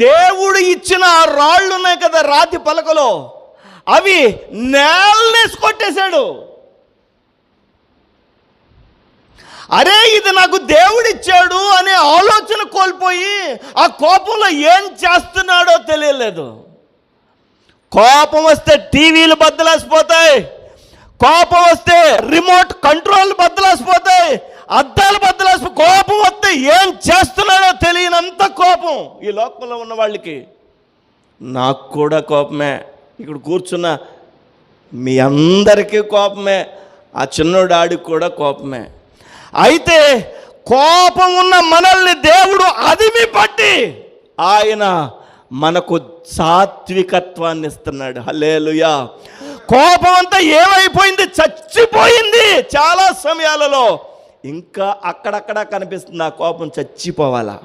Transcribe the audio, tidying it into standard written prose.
దేవుడు ఇచ్చిన ఆ రాళ్ళు ఉన్నాయి కదా, రాతి పలకలు, అవి నేలనేసి కొట్టేశాడు. అరే ఇది నాకు దేవుడిచ్చాడు అనే ఆలోచన కోల్పోయి ఆ కోపంలో ఏం చేస్తున్నాడో తెలియలేదు. కోపం వస్తే టీవీలు బద్దలేసిపోతాయి, కోపం వస్తే రిమోట్ కంట్రోల్ బద్దలేసిపోతాయి, అద్దాలు బద్దలేసిపోయి, కోపం వస్తే ఏం చేస్తున్నాడో తెలియనంత కోపం ఈ లోకంలో ఉన్న వాళ్ళకి. నాకు కూడా కోపమే, ఇక్కడ కూర్చున్న మీ అందరికీ కోపమే, ఆ చిన్నోడు ఆడికి కూడా కోపమే. అయితే కోపం ఉన్న మనల్ని దేవుడు అదిమి పట్టి ఆయన మనకు సాత్వికత్వాన్ని ఇస్తున్నాడు. హల్లెలూయా. కోపం అంతా ఏమైపోయింది? చచ్చిపోయింది. చాలా సమయాలలో ఇంకా అక్కడక్కడ కనిపిస్తుంది ఆ కోపం చచ్చిపోవాలా.